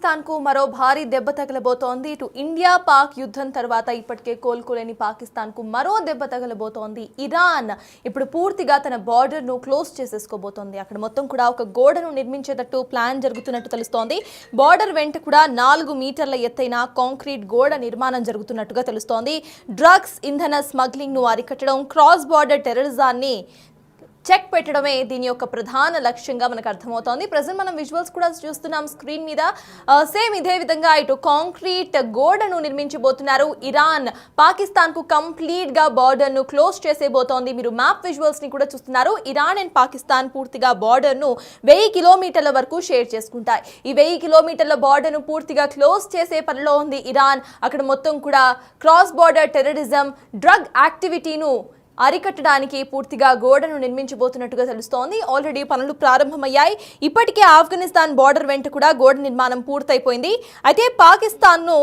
పాకిస్తాన్ కు మరో భారీ దెబ్బ తగలబోతోంది. ఇటు ఇండియా పాక్ యుద్ధం తర్వాత ఇప్పటికే కోలుకోలేని పాకిస్తాన్ కు మరో దెబ్బ తగలబోతోంది. ఇరాన్ ఇప్పుడు పూర్తిగా తన బార్డర్ ను క్లోజ్ చేసేసుకోబోతోంది. అక్కడ మొత్తం కూడా ఒక గోడను నిర్మించేటట్టు ప్లాన్ జరుగుతున్నట్టు తెలుస్తోంది. బార్డర్ వెంట కూడా 4 మీటర్ల ఎత్తైన కాంక్రీట్ గోడ నిర్మాణం జరుగుతున్నట్టుగా తెలుస్తోంది. డ్రగ్స్, ఇంధన స్మగ్లింగ్ ను అరికట్టడం, క్రాస్ బార్డర్ టెర్రరిజాన్ని చెక్ పెట్టడమే దీని యొక్క ప్రధాన లక్ష్యంగా మనకు అర్థమవుతోంది. ప్రజెంట్ మనం విజువల్స్ కూడా చూస్తున్నాం స్క్రీన్ మీద. సేమ్ ఇదే విధంగా ఇటు కాంక్రీట్ గోడను నిర్మించబోతున్నారు. ఇరాన్ పాకిస్తాన్ కు కంప్లీట్ గా బార్డర్ ను క్లోజ్ చేసేబోతోంది. మీరు మ్యాప్ విజువల్స్ ని కూడా చూస్తున్నారు. ఇరాన్ అండ్ పాకిస్తాన్ పూర్తిగా బార్డర్ ను 1000 కిలోమీటర్ల వరకు షేర్ చేసుకుంటాయి. ఈ 1000 కిలోమీటర్ల బార్డర్ ను పూర్తిగా క్లోజ్ చేసే పనిలో ఉంది ఇరాన్. అక్కడ మొత్తం కూడా క్రాస్ బార్డర్ టెర్రరిజం, డ్రగ్ యాక్టివిటీను అరికట్టడానికి పూర్తిగా గోడను నిర్మించబోతున్నట్టుగా తెలుస్తోంది. ఆల్రెడీ పనులు ప్రారంభమయ్యాయి. ఇప్పటికే ఆఫ్ఘనిస్తాన్ బార్డర్ వెంట కూడా గోడ నిర్మాణం పూర్తయిపోయింది. అయితే పాకిస్తాన్ను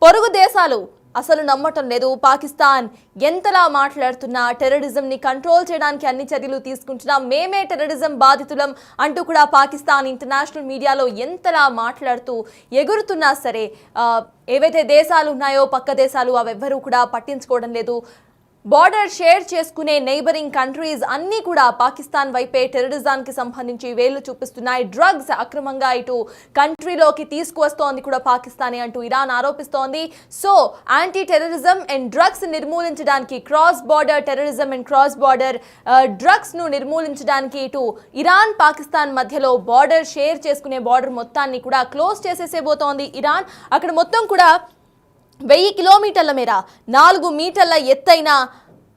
పొరుగు దేశాలు అసలు నమ్మటం లేదు. పాకిస్తాన్ ఎంతలా మాట్లాడుతున్నా టెర్రరిజంని కంట్రోల్ చేయడానికి అన్ని చర్యలు తీసుకుంటున్నాం, మేమే టెర్రరిజం బాధితులం అంటూ కూడా పాకిస్తాన్ ఇంటర్నేషనల్ మీడియాలో ఎంతలా మాట్లాడుతూ ఎగురుతున్నా సరే ఏవైతే దేశాలు ఉన్నాయో పక్క దేశాలు అవెవ్వరూ కూడా పట్టించుకోవడం లేదు. బార్డర్ షేర్ చేసుకునే నైబరింగ్ కంట్రీస్ అన్నీ కూడా పాకిస్తాన్ వైపే టెర్రరిజానికి సంబంధించి వేళ్లు చూపిస్తున్నాయి. డ్రగ్స్ అక్రమంగా ఇటు కంట్రీలోకి తీసుకువస్తోంది కూడా పాకిస్తానే అంటూ ఇరాన్ ఆరోపిస్తోంది. So anti terrorism and drugs నిర్మూలించడానికి, cross border terrorism and cross border drugs ను నిర్మూలించడానికి ఇటు ఇరాన్ పాకిస్తాన్ మధ్యలో బార్డర్ షేర్ చేసుకునే బార్డర్ మొత్తాన్ని కూడా క్లోజ్ చేసేసేబోతోంది ఇరాన్. అక్కడ మొత్తం కూడా 1000 కిలోమీటర్ల మేర 4 మీటర్ల ఎత్తైన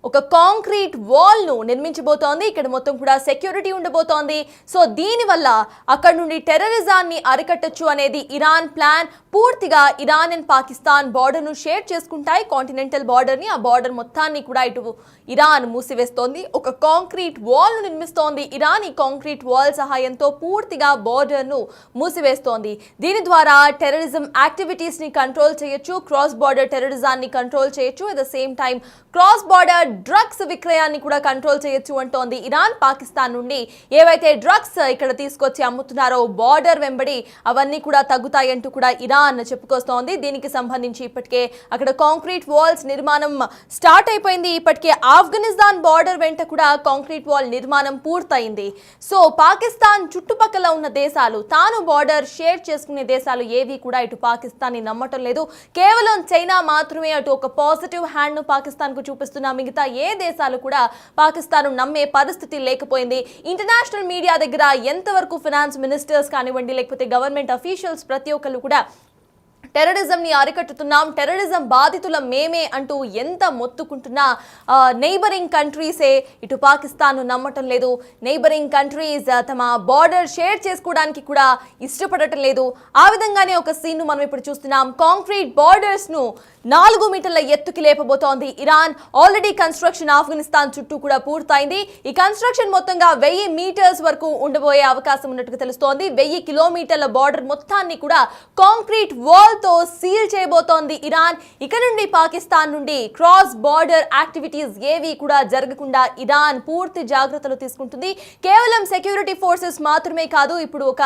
ఒక కాంక్రీట్ వాల్ ను నిర్మించబోతోంది. ఇక్కడ మొత్తం కూడా సెక్యూరిటీ ఉండబోతోంది. సో దీనివల్ల అక్కడ నుండి టెర్రరిజాన్ని అరికట్టొచ్చు అనేది ఇరాన్ ప్లాన్. పూర్తిగా ఇరాన్ అండ్ పాకిస్తాన్ బార్డర్ ను షేర్ చేసుకుంటాయి, కాంటినెంటల్ బార్డర్ ని. ఆ బార్డర్ మొత్తాన్ని కూడా ఇటు ఇరాన్ మూసివేస్తోంది. ఒక కాంక్రీట్ వాల్ ను నిర్మిస్తోంది ఇరాన్. ఈ కాంక్రీట్ వాల్ సహాయంతో పూర్తిగా బార్డర్ ను మూసివేస్తోంది. దీని ద్వారా టెర్రరిజం యాక్టివిటీస్ ని కంట్రోల్ చేయొచ్చు, క్రాస్ బార్డర్ టెర్రరిజాన్ని కంట్రోల్ చేయొచ్చు. At the same time cross border drugs విక్రయాన్ని కూడా కంట్రోల్ చేయొచ్చు అంటోంది ఇరాన్. పాకిస్తాన్ నుండి ఏవైతే డ్రగ్స్ ఇక్కడ తీసుకొచ్చి అమ్ముతున్నారో బార్డర్ వెంబడి అవన్నీ కూడా తగ్గుతాయంటూ కూడా ఇరాన్ చెప్పుకొస్తోంది. దీనికి సంబంధించి ఇప్పటికే అక్కడ కాంక్రీట్ వాల్స్ నిర్మాణం స్టార్ట్ అయిపోయింది. ఇప్పటికే ఆఫ్ఘనిస్తాన్ బార్డర్ వెంట కూడా కాంక్రీట్ వాల్ నిర్మాణం పూర్తయింది. సో పాకిస్తాన్ చుట్టుపక్కల ఉన్న దేశాలు, తాను బార్డర్ షేర్ చేసుకునే దేశాలు ఏవి కూడా ఇటు పాకిస్తాన్ ని నమ్మటం లేదు. కేవలం చైనా మాత్రమే అటు ఒక పాజిటివ్ హ్యాండ్ ను పాకిస్తాన్ కు చూపిస్తున్న, మిగతా ఏ దేశాలు కూడా పాకిస్తాన్ నమ్మే పరిస్థితి లేకపోయింది. ఇంటర్నేషనల్ మీడియా దగ్గర ఎంతవరకు ఫైనాన్స్ మినిస్టర్స్ కానివ్వండి, లేకపోతే గవర్నమెంట్ అఫీషియల్స్ ప్రతి ఒక్కరు కూడా టెర్రరిజంని అరికట్టుతున్నాం, టెర్రరిజం బాధితులం మేమే అంటూ ఎంత మొత్తుకుంటున్నా నైబరింగ్ కంట్రీసే ఇటు పాకిస్తాన్ నమ్మటం లేదు. నైబరింగ్ కంట్రీస్ తమ బార్డర్ షేర్ చేసుకోవడానికి కూడా ఇష్టపడటం లేదు. ఆ విధంగానే ఒక సీన్ మనం ఇప్పుడు చూస్తున్నాం. కాంక్రీట్ బార్డర్స్ ను 4 మీటర్ల ఎత్తుకి లేపబోతోంది ఇరాన్. ఆల్రెడీ కన్స్ట్రక్షన్ ఆఫ్ఘనిస్తాన్ చుట్టూ కూడా పూర్తయింది. ఈ కన్స్ట్రక్షన్ మొత్తంగా 1000 మీటర్స్ వరకు ఉండబోయే అవకాశం ఉన్నట్టుగా తెలుస్తోంది. 1000 కిలోమీటర్ల బార్డర్ మొత్తాన్ని కూడా కాంక్రీట్ వాల్ తో సీల్ చేయబోతోంది ఇరాన్. ఇక నుండి పాకిస్తాన్ నుండి క్రాస్ బార్డర్ యాక్టివిటీస్ ఏవి కూడా జరగకుండా ఇరాన్ పూర్తి జాగ్రత్తలు తీసుకుంటుంది. కేవలం సెక్యూరిటీ ఫోర్సెస్ మాత్రమే కాదు, ఇప్పుడు ఒక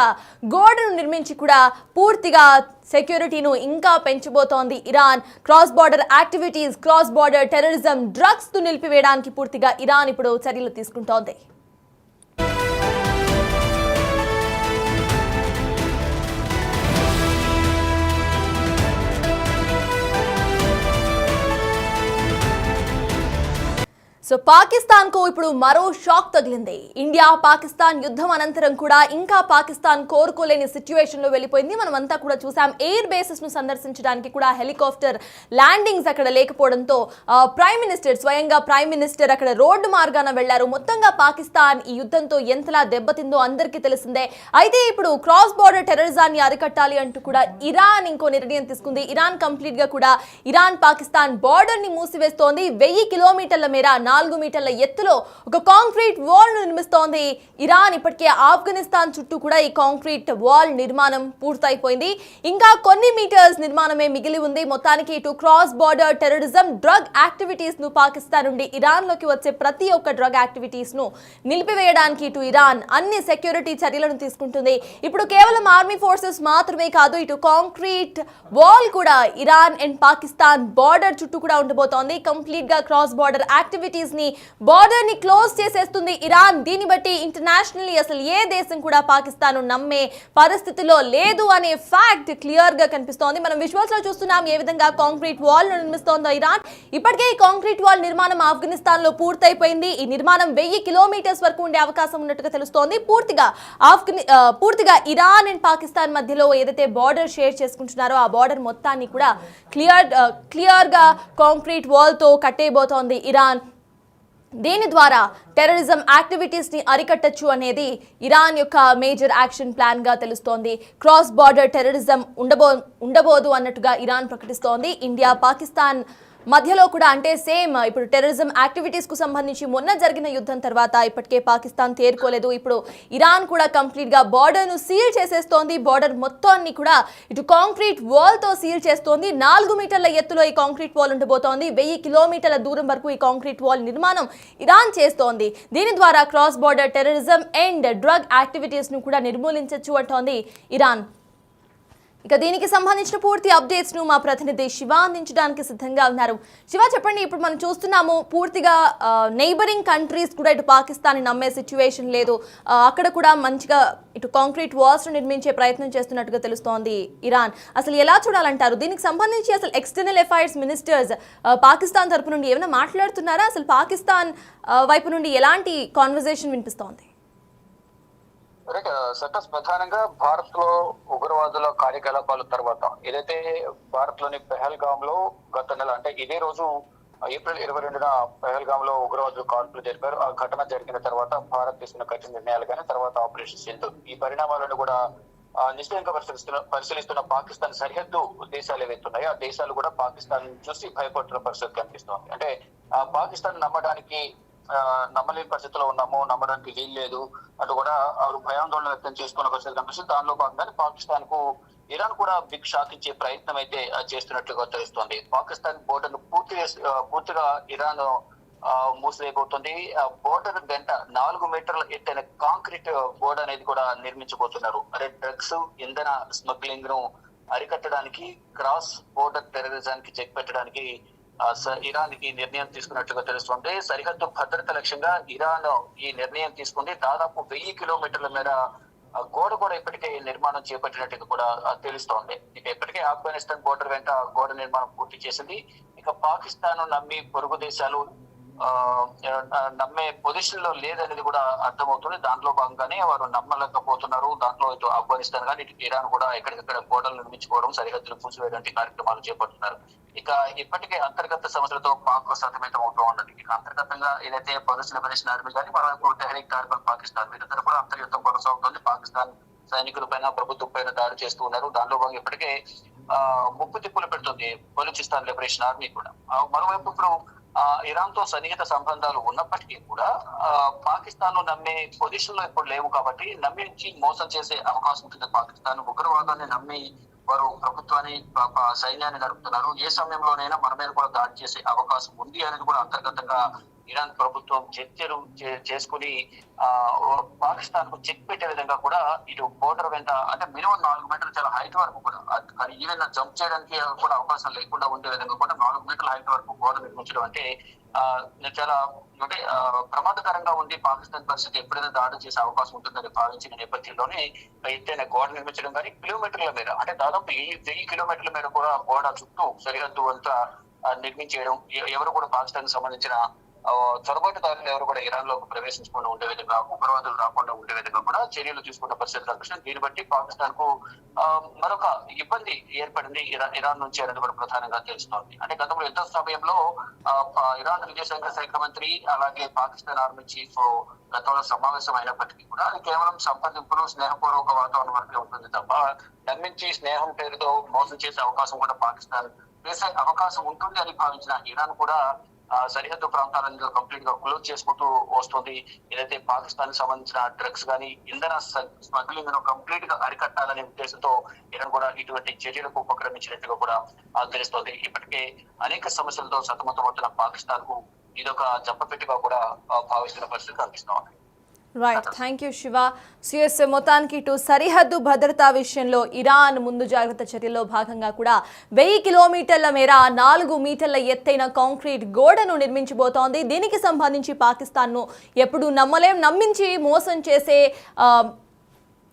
గోడను నిర్మించి కూడా పూర్తిగా సెక్యూరిటీను ఇంకా పెంచబోతోంది Iran. Cross border activities, cross border terrorism, drugs ను నిలిపివేయడానికి పూర్తిగా ఇరాన్ ఇప్పుడు చర్యలు తీసుకుంటోంది. సో పాకిస్తాన్ కు ఇప్పుడు మరో షాక్ తగిలింది. ఇండియా పాకిస్తాన్ యుద్ధం అనంతరం కూడా ఇంకా పాకిస్తాన్ కోరుకోలేని సిచ్యువేషన్ లో వెళ్ళిపోయింది. మనం అంతా కూడా చూసాం. ఎయిర్ బేసెస్ ను సందర్శించడానికి కూడా హెలికాప్టర్ ల్యాండింగ్స్ అక్కడ లేకపోవడంతో స్వయంగా ప్రైమ్ మినిస్టర్ అక్కడ రోడ్డు మార్గాన వెళ్లారు. మొత్తంగా పాకిస్తాన్ ఈ యుద్ధంతో ఎంతలా దెబ్బతిందో అందరికీ తెలిసిందే. అయితే ఇప్పుడు క్రాస్ బార్డర్ టెర్రరిజాన్ని అరికట్టాలి అంటూ కూడా ఇరాన్ ఇంకో నిర్ణయం తీసుకుంది. ఇరాన్ కంప్లీట్ గా కూడా ఇరాన్ పాకిస్తాన్ బార్డర్ ని మూసివేస్తోంది. 1000 కిలోమీటర్ల మేర 4 మీటర్ల ఎత్తులో ఒక కాంక్రీట్ వాల్ నిర్మిస్తోంది ఇరాన్. ఇప్పటికే ఆఫ్ఘనిస్తాన్ చుట్టూ కూడా ఈ కాంక్రీట్ వాల్ నిర్మాణం పూర్తయిపోయింది. ఇంకా కొన్ని మీటర్స్ నిర్మాణమే మిగిలి ఉంది. మొత్తానికి ఇటు cross border terrorism, drug activities ను పాకిస్తాన్ నుండి ఇరాన్ లోకి వచ్చే ప్రతి ఒక్క డ్రగ్ యాక్టివిటీస్ ను నిలిపివేయడానికి ఇటు ఇరాన్ అన్ని సెక్యూరిటీ చర్యలను తీసుకుంటుంది. ఇప్పుడు కేవలం ఆర్మీ ఫోర్సెస్ మాత్రమే కాదు, ఇటు కాంక్రీట్ వాల్ కూడా ఇరాన్ అండ్ పాకిస్తాన్ బార్డర్ చుట్టూ కూడా ఉండబోతోంది. కంప్లీట్ గా క్రాస్ బార్డర్ యాక్టివిటీస్ ని, బార్డర్ ని క్లోజ్ చేసేస్తుంది ఇరాన్. దీన్ని బట్టి ఇంటర్నేషనల్లీ అసలు ఏ దేశం కూడా పాకిస్తాన్ నమ్మే పరిస్థితిలో లేదు అనే ఫ్యాక్ట్ క్లియర్ గా కనిపిస్తోంది. మనం విజువల్స్ లో చూస్తున్నాం ఏ విధంగా కాంక్రీట్ వాల్ నిర్మిస్తోందో ఇరాన్. ఇప్పటికే ఈ కాంక్రీట్ వాల్ నిర్మాణం ఆఫ్ఘనిస్తాన్ లో పూర్తయిపోయింది. ఈ నిర్మాణం 1000 కిలోమీటర్స్ వరకు ఉండే అవకాశం ఉన్నట్టుగా తెలుస్తోంది. పూర్తిగా ఇరాన్ అండ్ పాకిస్తాన్ మధ్యలో ఏదైతే బార్డర్ షేర్ చేసుకుంటున్నారో ఆ బార్డర్ మొత్తాన్ని కూడా క్లియర్ గా కాంక్రీట్ వాల్ తో కట్టేయబోతోంది ఇరాన్. దీని ద్వారా టెర్రరిజం యాక్టివిటీస్ ని అరికట్టచ్చు అనేది ఇరాన్ యొక్క మేజర్ యాక్షన్ ప్లాన్ గా తెలుస్తోంది. క్రాస్ బార్డర్ టెర్రరిజం ఉండబోదు అన్నట్టుగా ఇరాన్ ప్రకటిస్తోంది. ఇండియా పాకిస్తాన్ మధ్యలో కూడా అంటే సేమ్ ఇప్పుడు టెర్రరిజం యాక్టివిటీస్ కు సంబంధించి మొన్న జరిగిన యుద్ధం తర్వాత ఇప్పటికే పాకిస్తాన్ తేరుకోలేదు. ఇప్పుడు ఇరాన్ కూడా కంప్లీట్ గా బార్డర్ ను సీల్ చేసేస్తోంది. బార్డర్ మొత్తాన్ని కూడా ఇటు కాంక్రీట్ వాల్ తో సీల్ చేస్తోంది. 4 మీటర్ల ఎత్తులో ఈ కాంక్రీట్ వాల్ ఉండబోతోంది. 1000 కిలోమీటర్ల దూరం వరకు ఈ కాంక్రీట్ వాల్ నిర్మాణం ఇరాన్ చేస్తోంది. దీని ద్వారా cross border terrorism and drug activities ను కూడా నిర్మూలించవచ్చు అంటోంది ఇరాన్. ఇక దీనికి సంబంధించిన పూర్తి అప్డేట్స్ ను మా ప్రతినిధి శివ అందించడానికి సిద్ధంగా ఉన్నారు. శివ, చెప్పండి, ఇప్పుడు మనం చూస్తున్నాము పూర్తిగా నైబరింగ్ కంట్రీస్ కూడా ఇటు పాకిస్తాన్ నమ్మే సిచ్యువేషన్ లేదు. అక్కడ కూడా మంచిగా ఇటు కాంక్రీట్ వాల్స్ నిర్మించే ప్రయత్నం చేస్తున్నట్టుగా తెలుస్తోంది ఇరాన్. అసలు ఎలా చూడాలంటారు? దీనికి సంబంధించి అసలు ఎక్స్టర్నల్ అఫైర్స్ మినిస్టర్స్ పాకిస్తాన్ తరపు నుండి ఏమైనా మాట్లాడుతున్నారా? అసలు పాకిస్తాన్ వైపు నుండి ఎలాంటి కాన్వర్జేషన్ వినిపిస్తోంది? సతస్ ప్రధానంగా భారత్ లో ఉగ్రవాదుల కార్యకలాపాల తర్వాత ఏదైతే భారత్ లోని పెహల్గామ్ లో గత నెల అంటే ఇదే రోజు ఏప్రిల్ 22న పెహల్గామ్ లో ఉగ్రవాదులు కాల్పులు జరిపారు. ఆ ఘటన జరిగిన తర్వాత భారత్ తీసుకున్న కఠిన నిర్ణయాలు కానీ తర్వాత ఆపరేషన్ సింధు, ఈ పరిణామాలను కూడా నిశ్చయంగా పరిశీలిస్తున్న పాకిస్తాన్ సరిహద్దు దేశాలు ఏవైతే ఉన్నాయో ఆ దేశాలు కూడా పాకిస్తాన్ చూసి భయపడుతున్న పరిస్థితి కనిపిస్తోంది. అంటే పాకిస్తాన్ నమ్మలేని పరిస్థితిలో ఉన్నాము, నమ్మడానికి వీలు లేదు అటు కూడా భయాందోళన వ్యక్తం చేసుకున్న పరిస్థితి కనిపిస్తుంది. దానిలో భాగంగానే పాకిస్తాన్ కు ఇరాన్ కూడా బిగ్ షాక్ ఇచ్చే ప్రయత్నం అయితే చేస్తున్నట్లుగా తెలుస్తోంది. పాకిస్తాన్ బోర్డర్ ను పూర్తిగా ఇరాన్ మూసివేయబోతుంది. బోర్డర్ గంట 4 మీటర్ల ఎత్తైన కాంక్రీట్ బోర్డర్ అనేది కూడా నిర్మించబోతున్నారు. అంటే డ్రగ్స్, ఇంధన స్మగ్లింగ్ ను అరికట్టడానికి, క్రాస్ బోర్డర్ టెర్రరిజానికి చెక్ పెట్టడానికి ఇరాన్ ఈ నిర్ణయం తీసుకున్నట్లుగా తెలుస్తుంది. సరిహద్దు భద్రత లక్ష్యంగా ఇరాన్ ఈ నిర్ణయం తీసుకుంది. దాదాపు 1000 కిలోమీటర్ల మేర గోడ కూడా ఇప్పటికే నిర్మాణం చేపట్టినట్టుగా కూడా తెలుస్తోంది. ఇక ఇప్పటికే ఆఫ్ఘనిస్తాన్ బోర్డర్ వెంట గోడ నిర్మాణం పూర్తి చేసింది. ఇక పాకిస్తాన్ నమ్మి పొరుగు దేశాలు నమ్మే పొజిషన్ లో లేదనేది కూడా అర్థమవుతుంది. దాంట్లో భాగంగానే వారు నమ్మలేకపోతున్నారు. దాంట్లో ఇటు ఆఫ్ఘనిస్తాన్ కానీ ఇటు ఇరాన్ కూడా ఎక్కడికక్కడ గోడలు నిర్మించుకోవడం, సరిహద్దులు మూసివేయడానికి కార్యక్రమాలు చేపడుతున్నారు. ఇక ఇప్పటికే అంతర్గత సమస్యలతో పాక్ సతమతం అవుతూ ఉన్నది. ఇక అంతర్గతంగా ఏదైతే ప్రదర్శన ఆర్మీ కానీ మరోవైపు తెహ్రీక్ తాలిబాన్ పాకిస్తాన్ వీరిద్దరు కూడా అంతర్యుద్ధం కొనసాగుతుంది. పాకిస్తాన్ సైనికుల పైన, ప్రభుత్వం పైన దాడి చేస్తూ ఉన్నారు. దానిలో భాగంగా ఇప్పటికే ముప్పు తిప్పులు పెడుతుంది బలూచిస్తాన్ లిబరేషన్ ఆర్మీ కూడా. మరోవైపు ఇప్పుడు ఇరాన్ తో సన్నిహిత సంబంధాలు ఉన్నప్పటికీ కూడా పాకిస్తాన్ నమ్మే పొజిషన్ లో ఇప్పుడు లేవు కాబట్టి నమ్మించి మోసం చేసే అవకాశం ఉంటుంది. పాకిస్తాన్ ఉగ్రవాదాన్ని నమ్మి వారు ప్రభుత్వాన్ని, సైన్యాన్ని నడుపుతున్నారు. ఏ సమయంలోనైనా మన మీద కూడా దాడి చేసే అవకాశం ఉంది అనేది కూడా అంతర్గతంగా ఇరాన్ ప్రభుత్వం చర్చలు చేసుకుని పాకిస్తాన్ కు చెక్ పెట్టే విధంగా కూడా ఇటు బోర్డర్ వెంట అంటే మినిమం 4 మీటర్లు చాలా హైట్ వరకు కూడా, కానీ ఈవెన్ జంప్ చేయడానికి కూడా అవకాశం లేకుండా ఉండే విధంగా కూడా 4 మీటర్ల హైట్ వరకు బోర్డర్ నిర్మించడం అంటే చాలా ప్రమాదకరంగా ఉంది. పాకిస్తాన్ పరిస్థితి ఎప్పుడైనా దాడి చేసే అవకాశం ఉంటుందని భావించిన నేపథ్యంలోనే ఎత్తైన గోడ నిర్మించడం కానీ కిలోమీటర్ల మేర అంటే దాదాపు 1000 కిలోమీటర్ల మేర కూడా గోడ చుట్టూ సరిహద్దు అంతా నిర్మించేయడం, ఎవరు కూడా పాకిస్తాన్ సంబంధించిన చొరబాటుదారులు ఎవరు కూడా ఇరాన్ లో ప్రవేశించకుండా ఉండే విధంగా, ఉగ్రవాదులు రాకుండా ఉండే విధంగా కూడా చర్యలు తీసుకున్న పరిస్థితి కనిపిస్తుంది. దీన్ని బట్టి పాకిస్తాన్ కు మరొక ఇబ్బంది ఏర్పడింది ఇరాన్ నుంచి అనేది కూడా ప్రధానంగా తెలుస్తోంది. అంటే గతంలో యుద్ధ సమయంలో ఇరాన్ విదేశాంగ శాఖ మంత్రి అలాగే పాకిస్తాన్ ఆర్మీ చీఫ్ గతంలో సమావేశం అయినప్పటికీ కూడా అది కేవలం సంప్రదింపులు, స్నేహపూర్వక వాతావరణం వరకే ఉంటుంది తప్ప నమ్మించి స్నేహం పేరుతో మోసం చేసే అవకాశం కూడా పాకిస్తాన్ చేసే అవకాశం ఉంటుంది అని భావించిన ఇరాన్ కూడా సరిహద్దు ప్రాంతాలను కంప్లీట్ గా క్లోజ్ చేసుకుంటూ వస్తుంది. ఏదైతే పాకిస్తాన్ కి సంబంధించిన డ్రగ్స్ గానీ ఇంధన స్మగ్లింగ్ ను కంప్లీట్ గా అరికట్టాలనే ఉద్దేశంతో ఇరాన్ కూడా ఇటువంటి చర్యలకు ఉపక్రమించినట్టుగా కూడా తెలుస్తోంది. ఇప్పటికే అనేక సమస్యలతో సతమతమవుతున్న పాకిస్తాన్ కు ఇదొక జంపపెట్టుగా కూడా భావిస్తున్న పరిస్థితి కనిపిస్తోంది. Right, thank you Shiva. CS మొత్తానికి ఇటు సరిహద్దు భద్రతా విషయంలో ఇరాన్ ముందు జాగ్రత్త చర్యల్లో భాగంగా కూడా 1000 కిలోమీటర్ల మేర 4 మీటర్ల ఎత్తైన కాంక్రీట్ గోడను నిర్మించబోతోంది. దీనికి సంబంధించి పాకిస్తాన్ను ఎప్పుడు నమ్మించి మోసం చేసే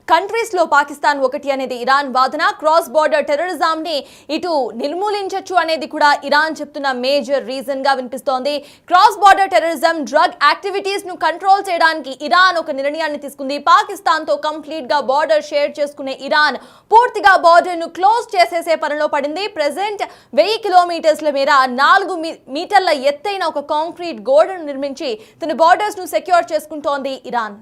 కంట్రీస్లో పాకిస్తాన్ ఒకటి అనేది ఇరాన్ వాదన. క్రాస్ బార్డర్ టెర్రరిజంని ఇటు నిర్మూలించొచ్చు అనేది కూడా ఇరాన్ చెప్తున్న మేజర్ రీజన్ గా వినిపిస్తోంది. Cross border terrorism, drug activities ను కంట్రోల్ చేయడానికి ఇరాన్ ఒక నిర్ణయాన్ని తీసుకుంది. పాకిస్తాన్ తో కంప్లీట్ గా బార్డర్ షేర్ చేసుకునే ఇరాన్ పూర్తిగా బార్డర్ ను క్లోజ్ చేసేసే పనిలో పడింది. ప్రెసెంట్ 1000 కిలోమీటర్ల మేర 4 మీటర్ల ఎత్తైన ఒక కాంక్రీట్ గోడను నిర్మించి తన బార్డర్స్ ను సెక్యూర్ చేసుకుంటోంది ఇరాన్.